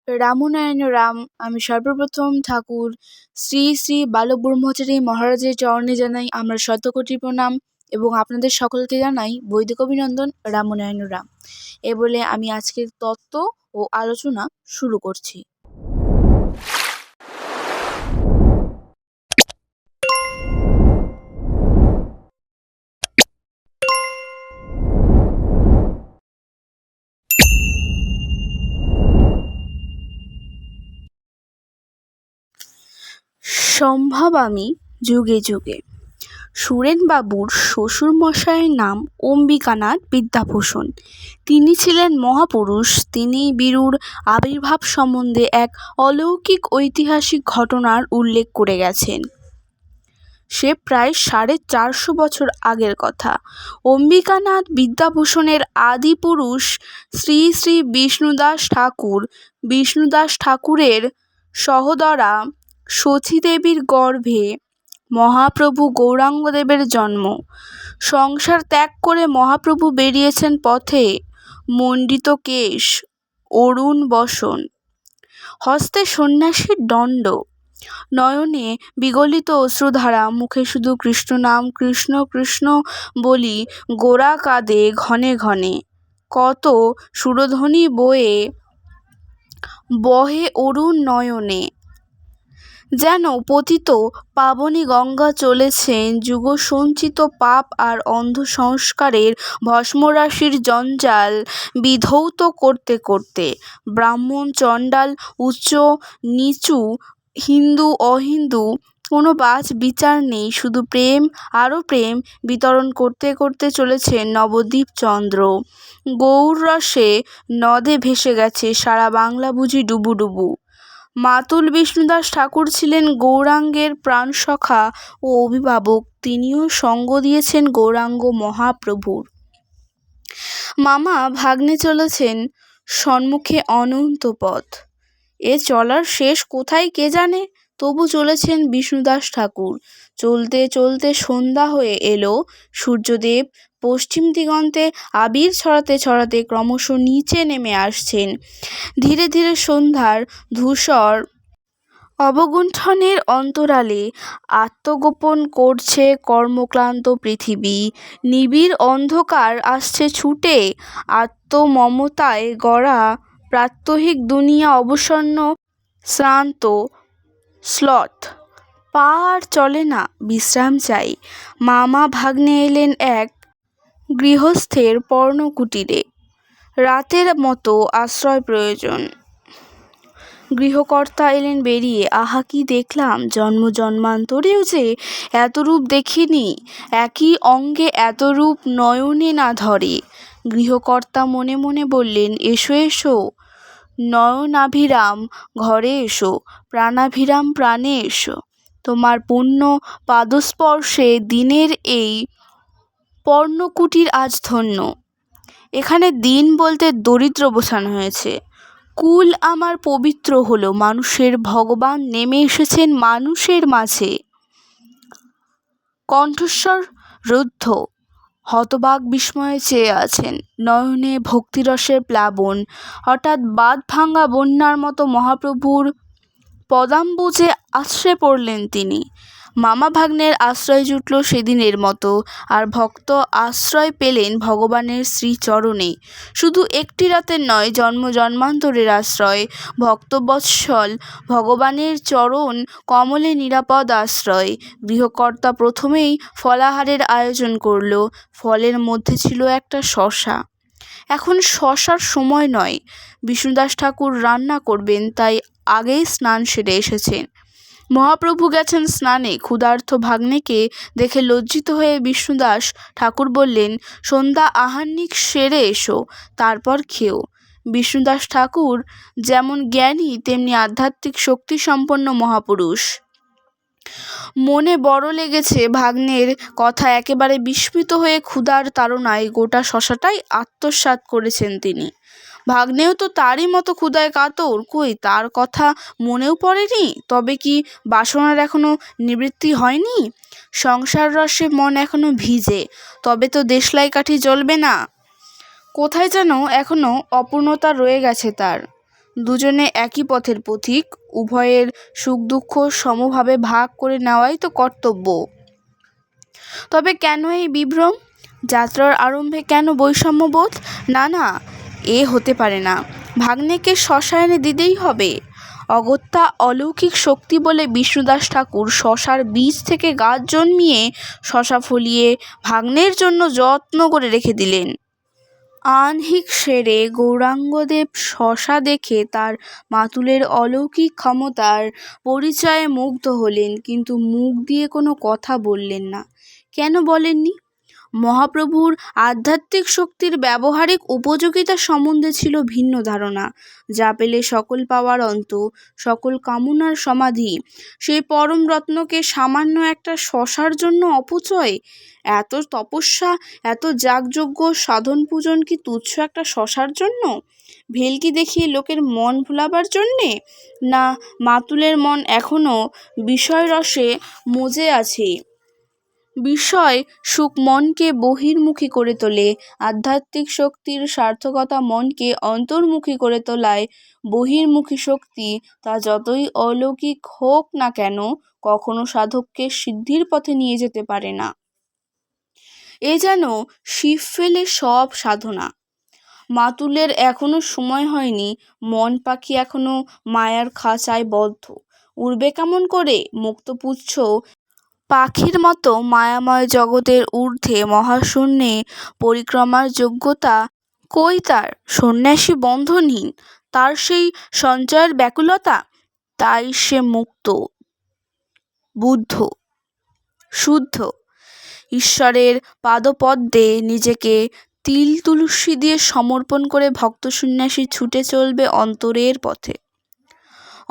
রামনারায়ণ রাম। আমি সর্বপ্রথম ঠাকুর শ্রী শ্রী বালক ব্রহ্মচারী মহারাজের চরণে জানাই আমার শতকোটি প্রণাম এবং আপনাদের সকলকে জানাই বৈদিক অভিনন্দন। রামনারায়ণ রাম। এ বলে আমি আজকের তত্ত্ব ও আলোচনা শুরু করছি। সম্ভবামি যুগে যুগে। সুরেনবাবুর শ্বশুরমশায়ের নাম অম্বিকানাথ বিদ্যাভূষণ। তিনি ছিলেন মহাপুরুষ। তিনি বীরুর আবির্ভাব সম্বন্ধে এক অলৌকিক ঐতিহাসিক ঘটনার উল্লেখ করে গেছেন। সে প্রায় 450 বছর আগের কথা। অম্বিকানাথ বিদ্যাভূষণের আদি পুরুষ শ্রী শ্রী বিষ্ণুদাস ঠাকুর। বিষ্ণুদাস ঠাকুরের সহোদরা সতীদেবীর গর্ভে মহাপ্রভু গৌরাঙ্গদেবের জন্ম। সংসার ত্যাগ করে মহাপ্রভু বেরিয়েছেন পথে। মণ্ডিত কেশ, অরুণ বসন, হস্তে সন্ন্যাসীর দণ্ড, নয়নে বিগলিত অশ্রুধারা, মুখে শুধু কৃষ্ণ নাম, কৃষ্ণ কৃষ্ণ বলি গোরা কাঁদে ঘনে ঘনে। কত সুরধ্বনি বহে অরুণ নয়নে। যেন পতিত পাবনী গঙ্গা চলেছেন যুগসঞ্চিত পাপ আর অন্ধ সংস্কারের ভস্মরাশির জঞ্জাল বিধৌত করতে করতে। ব্রাহ্মণ চণ্ডাল, উচ্চ নিচু, হিন্দু অহিন্দু কোনো বাছ বিচার নেই। শুধু প্রেম আরও প্রেম বিতরণ করতে করতে চলেছেন নবদ্বীপ চন্দ্র। গৌররসে নদে ভেসে গেছে সারা বাংলা বুঝি ডুবু ডুবু। মাতুল বিষ্ণুদাস ঠাকুর ছিলেন গৌরাঙ্গের প্রাণসখা ও অভিভাবক। তিনিও সঙ্গ দিয়েছেন গৌরাঙ্গ মহাপ্রভুর। মামা ভাগ্নে চলেছেন সম্মুখে অনন্ত পথ। এ চলার শেষ কোথায় কে জানে, তবু চলেছেন বিষ্ণুদাস ঠাকুর। চলতে চলতে সন্ধ্যা হয়ে এলো। সূর্যদেব পশ্চিম দিগন্তে আবির ছড়াতে ছড়াতে ক্রমশ নিচে নেমে আসছেন। ধীরে ধীরে সন্ধ্যার ধূসর অবগুণ্ঠনের অন্তরালে আত্মগোপন করছে কর্মক্লান্ত পৃথিবী। নিবিড় অন্ধকার আসছে ছুটে। আত্মমমতায় গড়া প্রাত্যহিক দুনিয়া অবসন্ন, শ্রান্ত, শ্লথ। পা আর চলে না, বিশ্রাম চাই। মামা ভাগ্নে এলেন এক গৃহস্থের পর্ণকুটিরে। রাতের মতো আশ্রয় প্রয়োজন। গৃহকর্তা এলেন বেরিয়ে। আহা, কি দেখলাম! জন্ম জন্মান্তরেও যে এত রূপ দেখিনি। একই অঙ্গে এত রূপ নয়নে না ধরে। গৃহকর্তা মনে মনে বললেন, এসো এসো নয়নাভিরাম ঘরে এসো, প্রাণাভিরাম প্রাণে এসো। তোমার পুণ্য পাদস্পর্শে দিনের এই পর্ণকুটির আজ ধন্য। এখানে দিন বলতে দরিদ্র বোঝানো হয়েছে। কুল আমার পবিত্র হলো। মানুষের ভগবান নেমে এসেছেন মানুষের মাঝে। কণ্ঠস্বর রুদ্ধ, হতবাক বিস্ময়ে চেয়ে আছেন। নয়নে ভক্তিরসের প্লাবন। হঠাৎ বাঁধ ভাঙা বন্যার মতো মহাপ্রভুর পদাম্বুজে আছড়ে পড়লেন তিনি। মামা ভাগ্নের আশ্রয় জুটল সেদিনের মতো। আর ভক্ত আশ্রয় পেলেন ভগবানের শ্রীচরণে। শুধু একটি রাতের নয়, জন্ম জন্মান্তরের আশ্রয়। ভক্তবৎসল ভগবানের চরণ কমলে নিরাপদ আশ্রয়। গৃহকর্তা প্রথমেই ফলাহারের আয়োজন করল। ফলের মধ্যে ছিল একটা শশা। এখন শশার সময় নয়, বিষ্ণুদাস ঠাকুর রান্না করবেন, তাই আগেই স্নান সেরে এসেছেন। মহাপ্রভু গেছেন স্নানে। ক্ষুধার্ত ভাগ্নেকে দেখে লজ্জিত হয়ে বিষ্ণুদাস ঠাকুর বললেন, সন্ধ্যা আহান্নিক সেরে এসো, তারপর খেও। বিষ্ণুদাস ঠাকুর যেমন জ্ঞানী তেমনি আধ্যাত্মিক শক্তিসম্পন্ন মহাপুরুষ। মনে বড় লেগেছে ভাগ্নের কথা। একেবারে বিস্মিত হয়ে ক্ষুধার তাড়নায় গোটা শশাটাই আত্মসাৎ করেছেন তিনি। ভাগ্নেও তো তারই মতো ক্ষুধায় কাতর। কই, তার কথা মনেও পড়েনি? তবে কি বাসনার এখনো নিবৃত্তি হয়নি? সংসার রসে মন এখনো ভিজে, তবে তো দেশলাই কাঠি জ্বলবে না। কোথায় যেন এখনো অপূর্ণতা রয়ে গেছে তার। দুজনে একই পথের পথিক, উভয়ের সুখ দুঃখ সমভাবে ভাগ করে নেওয়াই তো কর্তব্য। তবে কেন এই বিভ্রম? যাত্রার আরম্ভে কেন বৈষম্যবোধ? না, এ হতে পারে না। ভাগ্নেকে শশা এনে দিতেই হবে। অগত্যা অলৌকিক শক্তি বলে বিষ্ণুদাস ঠাকুর শশার বীজ থেকে গাছ জন্মিয়ে শশা ফলিয়ে ভাগ্নের জন্য যত্ন করে রেখে দিলেন। আহ্নিক সেরে গৌরাঙ্গদেব শশা দেখে তার মাতুলের অলৌকিক ক্ষমতার পরিচয়ে মুগ্ধ হলেন, কিন্তু মুখ দিয়ে কোনো কথা বললেন না। কেন বলেননি? মহাপ্রভুর আধ্যাত্মিক শক্তির ব্যবহারিক উপযোগিতা সম্বন্ধে ছিল ভিন্ন ধারণা। যা পেলে সকল পাওয়ার অন্ত, সকল কামনার সমাধি, সেই পরম রত্নকে সামান্য একটা শশার জন্য অপচয়? এত তপস্যা, এত যাগযজ্ঞ, সাধন পূজন কি তুচ্ছ একটা শশার জন্য? ভেলকি দেখিয়ে লোকের মন ভোলাবার জন্যে? না, মাতুলের মন এখনও বিষয়রসে মজে আছে। বিষয় সুখ মনকে বহির্মুখী করে তোলে। আধ্যাত্মিক শক্তির সার্থকতা মনকে অন্তর্মুখী করে তোলায় বহির্মুখী শক্তি, তা যতই অলৌকিক হোক না কেন, কখনো সাধককে সিদ্ধির পথে নিয়ে যেতে পারে না। এ যেন শিব ফেলে সব সাধনা। মাতুলের এখনো সময় হয়নি, মন পাখি এখনো মায়ার খাঁচায় বদ্ধ। উড়বে কেমন করে? মুক্তপুচ্ছ পাখির মতো মায়াময় জগতের ঊর্ধ্বে মহাশূন্যে পরিক্রমার যোগ্যতা কই তার? সন্ন্যাসী বন্ধনহীন, তার সেই সঞ্চয়ের ব্যাকুলতা। তাই সে মুক্ত, বুদ্ধ, শুদ্ধ। ঈশ্বরের পাদপদ্মে নিজেকে তিল তুলসী দিয়ে সমর্পণ করে ভক্ত সন্ন্যাসী ছুটে চলবে অন্তরের পথে,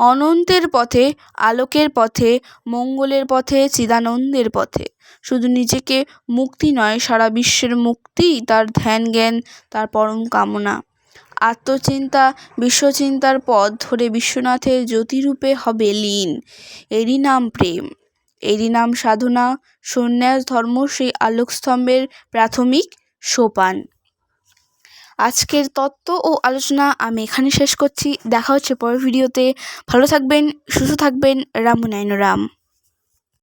অনন্তের পথে, আলোকের পথে, মঙ্গলের পথে, চিদানন্দের পথে। শুধু নিজেকে মুক্তি নয়, সারা বিশ্বের মুক্তি তার ধ্যান জ্ঞান, তার পরম কামনা। আত্মচিন্তা, বিশ্বচিন্তার পথ ধরে বিশ্বনাথের জ্যোতিরূপে হবে লীন। এরই নাম প্রেম, এরই নাম সাধনা। সন্ন্যাস ধর্ম সেই আলোকস্তম্ভের প্রাথমিক সোপান। আজকের তত্ত্ব ও আলোচনা আমি এখানে শেষ করছি। দেখা হচ্ছে পরের ভিডিওতে। ভালো থাকবেন, সুস্থ থাকবেন। রাম নারায়ণ রাম।